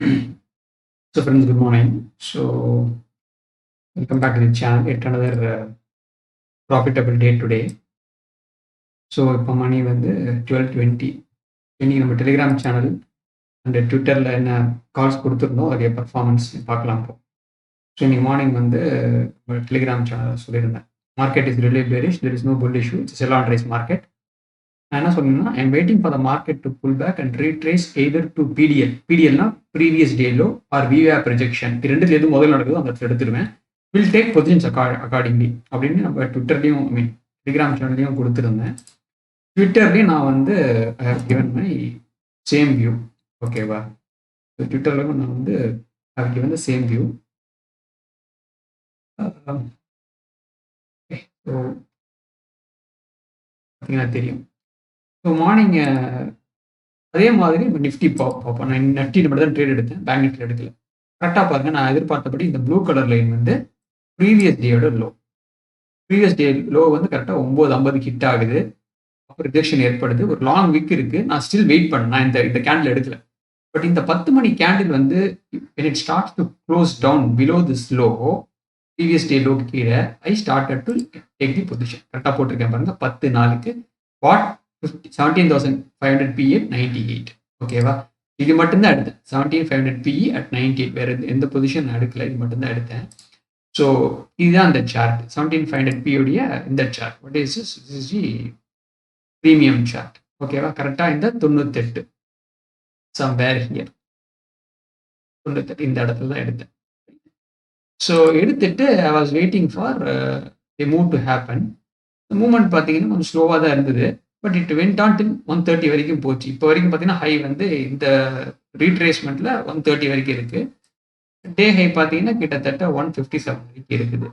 So friends, good morning. So welcome back to the channel. Yet another profitable day today. So இப்போ மணி வந்து 12:20. இன்னைக்கு நம்ம Telegram channel and ட்விட்டரில் என்ன calls கொடுத்துருந்தோம் அதோடைய பர்ஃபார்மன்ஸ் பார்க்கலாம் இப்போ. ஸோ இன்னைக்கு மார்னிங் வந்து டெலிகிராம் சேனல் சொல்லியிருந்தேன், market is really bearish, there is no bullish, it's sell on rise market. நான் என்ன சொன்னேன்னா, I am waiting for the market to pull back and retrace either to PDL. பிடிஎல்னா previous day low or விவேப் projection. இது ரெண்டுல எது முதல் நடக்குதோ அந்த இடத்துல எடுத்துருவேன். வில் டேக் பொசிஷன்ஸ் அக்கார்டிங்லி அப்படின்னு நம்ம ட்விட்டர்லையும் டெலிகிராம் சேனல்லையும் கொடுத்துருந்தேன். ட்விட்டர்லேயும் நான் வந்து I have given my same view. ஓகேவா? ட்விட்டர்லையும் நான் வந்து I have given the same view. So பார்த்தீங்கன்னா தெரியும். ஸோ மார்னிங் அதே மாதிரி நம்ம நிஃப்டி பார்ப்போம். நான் நிஃப்டி மட்டும் தான் ட்ரேட் எடுத்தேன், பேங்க் நிஃப்டி எடுக்கல. கரெக்டாக பாருங்க, நான் எதிர்பார்த்தபடி இந்த ப்ளூ கலர் லைன் வந்து ப்ரீவியஸ் டேயோட லோ. ப்ரீவியஸ் டே லோ வந்து கரெக்டாக 9:50 ஹிட் ஆகுது. அப்புறம் ரிஜெக்ஷன் ஏற்படுது. ஒரு லாங் விக் இருக்கு. நான் ஸ்டில் வெயிட் பண்ணேன். நான் இந்த கேண்டில் எடுக்கல. பட் இந்த 10 மணி கேண்டில் வந்து when it starts to close down below this low, previous day low கீழே, I started to take the position. கரெக்டாக போட்டிருக்கேன் பாருங்க, 10 நாளுக்கு வாட் 17,500 PE at 98. ஓகேவா? இது மட்டும்தான் எடுத்தேன். 17,500 PE at 98. வேற எந்த பொசிஷன் நான் எடுக்கல, இது மட்டும்தான் எடுத்தேன். ஸோ இதுதான் இந்த சார்ட். 17,500 PE உடைய இந்த chart. What is this? This is the premium chart. ஓகேவா? கரெக்டாக இந்த 98 சம்வேர் ஹியர், 98 இந்த இடத்துல தான் எடுத்தேன். ஸோ எடுத்துட்டு I was waiting for the move to happen. Movement பார்த்தீங்கன்னா கொஞ்சம் ஸ்லோவாக தான் இருந்தது. பட் இட் வெண்ட் ஆன் டில் 130 வரைக்கும் போச்சு. இப்போ வரைக்கும் பார்த்தீங்கன்னா ஹை வந்து இந்த ரீட்ரேஸ்மெண்ட்ல 130 வரைக்கும் இருக்கு. டே ஹை பார்த்தீங்கன்னா கிட்டத்தட்ட 157 வரைக்கும் இருக்குது.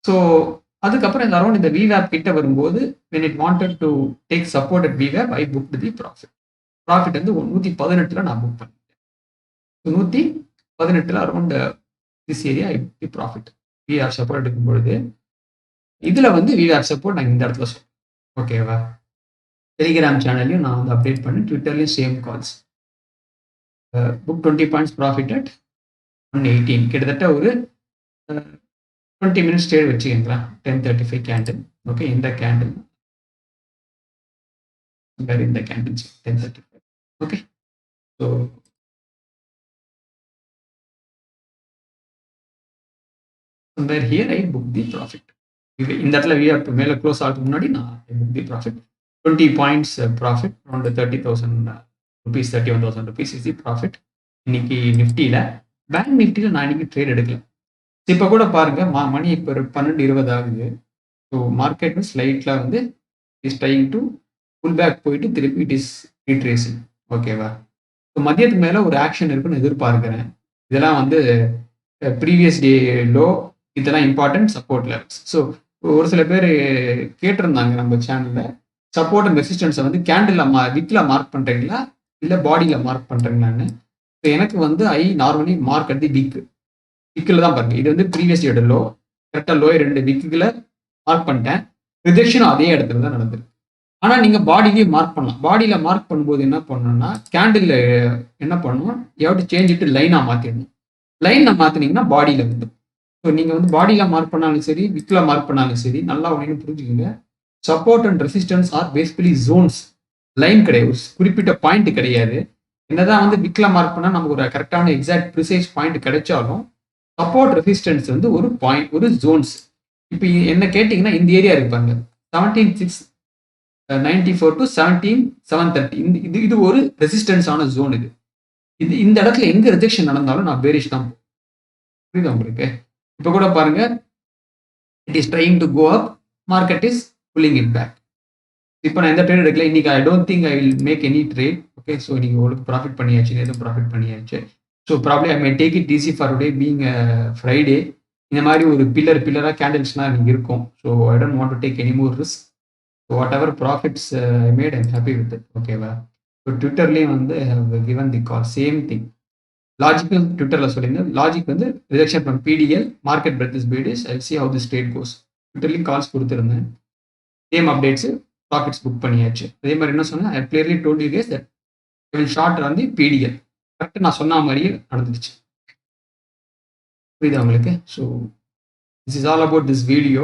ஸோ அதுக்கப்புறம் இந்த அரௌண்ட் இந்த விவேப் கிட்ட வரும்போது when it wanted to take support at VWAP, I booked the profit. Profit வந்து 118 நான் புக் பண்ணிட்டேன். 118 around this area I book the profit. விஆர் சப்போர்ட் எடுக்கும்பொழுது இதுல வந்து விஆர் சப்போர்ட் நான் இந்த இடத்துல சொல்றேன். ஓகேவா? டெலிகிராம் சேனல்லையும் நான் வந்து அப்டேட் பண்ணி, ட்விட்டர்லையும் same calls. Book 20 points profit at 118. கிட்டத்தட்ட ஒரு 20 மினிட்ஸ் ட்ரேட் வச்சுக்கங்களா. 10:35 கேண்டில். ஓகே, இந்த கேண்டில் இந்த candle 10:35. Okay, so somewhere here I book the profit. இந்த இடத்துல விஆர் மேலே க்ளோஸ் ஆகிறதுக்கு முன்னாடி நான் ஐ book the profit. 20 points profit, around 30,000 rupees, 31,000 rupees is the profit இன்னைக்கு நிஃப்டியில். பேங்க் நிஃப்டியில் நான் இன்னைக்கு ட்ரேட் எடுக்கல. இப்போ கூட பாருங்க, மணி இப்போ 12:20 ஆகுது. ஸோ மார்க்கெட் ஸ்லைட்லாம் வந்து is trying to pull back போயிட்டு திருப்பி இட் இஸ் ரீட்ரேசிங். ஓகேவா? ஸோ மதியத்துக்கு மேலே ஒரு ஆக்ஷன் இருக்குன்னு எதிர்பார்க்கிறேன். இதெல்லாம் வந்து ப்ரீவியஸ் டே லோ, இதெல்லாம் இம்பார்ட்டன்ட் சப்போர்ட் லெவல்ஸ். ஸோ ஒரு சில பேர் கேட்டிருந்தாங்க நம்ம சேனலில், சப்போர்ட் அண்ட் ரெசிஸ்டன்ஸை வந்து கேண்டில் விக்ல மார்க் பண்ணுறீங்களா இல்லை பாடியில் மார்க் பண்ணுறீங்களான்னு. ஸோ எனக்கு வந்து ஐ நார்மலி மார்க் அட் தி விக்கில் தான் பாருங்க. இது வந்து ப்ரீவியஸ் டேயோட லோ. கரெக்டாக லோ 2 விக்குகளை மார்க் பண்ணிட்டேன். ரிஜெக்ஷனும் அதே இடத்துல தான் நடந்திருக்கு. ஆனால் நீங்கள் பாடியிலேயே மார்க் பண்ணலாம். பாடியில் மார்க் பண்ணும்போது என்ன பண்ணணும்னா, கேண்டில் என்ன பண்ணணும், you have to change it லைனாக மாற்றிடணும். லைனில் மாற்றினீங்கன்னா பாடியில் வந்து, ஸோ நீங்கள் வந்து பாடியில் மார்க் பண்ணாலும் சரி, விக்கில் மார்க் பண்ணாலும் சரி, நல்லா ஒன்று புரிஞ்சுக்கோங்க. Support and resistance R basically Jones, line கிடையாது, ஒரு குறிப்பிட்ட பாயிண்ட் கிடையாது. என்னதான் வந்து விக்கில் மார்க் பண்ணால் நமக்கு ஒரு கரெக்டான எக்ஸாக்ட் ப்ரிசைஸ் பாயிண்ட் கிடைச்சாலும் சப்போர்ட் ரெசிஸ்டன்ஸ் வந்து ஒரு பாயிண்ட், ஒரு ஜோன்ஸ். இப்போ என்ன கேட்டிங்கன்னா, இந்த ஏரியா இருப்பாங்க 17,694 to 17,730. இது ஒரு ரெசிஸ்டன்ஸான ஜோன். இது இந்த இடத்துல எங்க ரிஜெக்ஷன் நடந்தாலும் நான் பேரிஷ் தான். புரியுதா உங்களுக்கு? இப்போ கூட பாருங்க, it is trying to go up, market is pulling it back. இப்போ நான் எந்த ட்ரேட் எடுக்கல இன்னைக்கு. I don't think I will make any trade. Okay, so நீங்கள் உங்களுக்கு ப்ராஃபிட் பண்ணியாச்சு, எதுவும் ப்ராஃபிட் பண்ணியாச்சு. So probably I may take it easy for today being Friday. இந்த மாதிரி ஒரு பில்லராக கேண்டில்ஸ்லாம் எனக்கு இருக்கும். So I don't want to take any more risk. So whatever profits I made, I'm happy with it. ஓகேவா? So ட்விட்டர்லேயும் வந்து I have given the call, same thing. Logical ட்விட்டரில் சொல்லியிருந்தேன். லாஜிக் வந்து rejection from PDL, market breadth is பீடிஸ், I see how this trade goes. ட்விட்டர்லேயும் calls கொடுத்துருந்தேன். Same updates, profits book பண்ணியாச்சு. அதே மாதிரி என்ன சொன்னேன், I clearly told you guys that I will short on the PDL. கரெக்டாக நான் சொன்ன மாதிரியே நடந்துடுச்சு. புரியுதா உங்களுக்கு? So this is all about this video.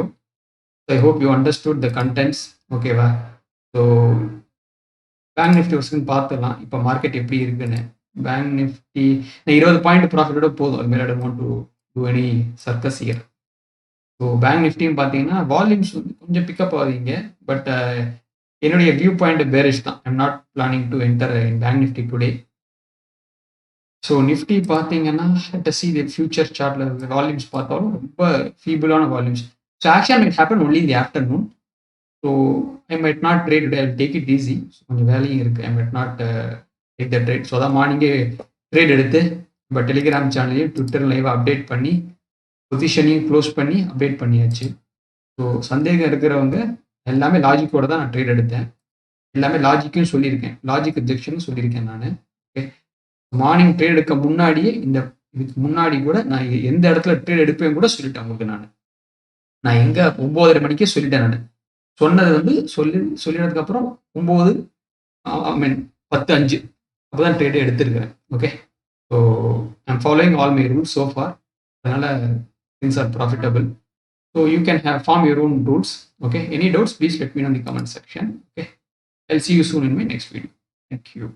I hope you understood the contents. ஓகேவா? ஸோ பேங்க் நிஃப்டி வருஷன் பார்த்துடலாம் இப்போ மார்க்கெட் எப்படி இருக்குன்னு. பேங்க் நிஃப்டி நான் 20 பாயிண்ட் ப்ராஃபிட்டோட போதும். அது மேலே I don't want to do any circus here. So bank நிஃப்டியும் பார்த்தீங்கன்னா வால்யூம்ஸ் வந்து கொஞ்சம் பிக்கப் ஆகுதுங்க. பட் என்னுடைய வியூ பாயிண்ட் பேரிஷ் தான். I'm not planning to enter in bank Nifty today. So Nifty பார்த்தீங்கன்னா சி தி ஃபியூச்சர் சார்ட்ல வால்யூம்ஸ் பார்த்தாலும் ரொம்ப ஃபீபிளான volumes. So actually it happen only in the afternoon. So I might not trade today. I will take it easy. கொஞ்சம் வேலையும் இருக்குது. ஐ might not take the trade. So அதான் மார்னிங்கே ட்ரேட் எடுத்து இப்போ டெலிகிராம் சேனல்லையும் ட்விட்டர் லைவாக அப்டேட் பண்ணி பொசிஷனையும் க்ளோஸ் பண்ணி அப்டேட் பண்ணியாச்சு. ஸோ சந்தேகம் இருக்கிறவங்க எல்லாமே லாஜிக்கோட தான் நான் ட்ரேட் எடுத்தேன். எல்லாமே லாஜிக்கும் சொல்லியிருக்கேன். லாஜிக் ரிஜெக்ஷனும் சொல்லியிருக்கேன் நான். ஓகே, மார்னிங் ட்ரேட் எடுக்க முன்னாடியே இதுக்கு முன்னாடி கூட நான் எந்த இடத்துல ட்ரேட் எடுப்பேன் கூட சொல்லிட்டேன் உங்களுக்கு. நான் எங்க 9:30 மணிக்கே சொல்லிட்டேன். நான் சொன்னது வந்து சொல்லினதுக்கு அப்புறம் 9 ஐ மீன் 10:05 அப்போதான் ட்ரேடே எடுத்திருக்கிறேன். Okay, so I'm following all my rules so far. அதனால things are profitable. So you can form your own rules. Okay, any doubts please let me know in the comment section. Okay, I'll see you soon in my next video. Thank you.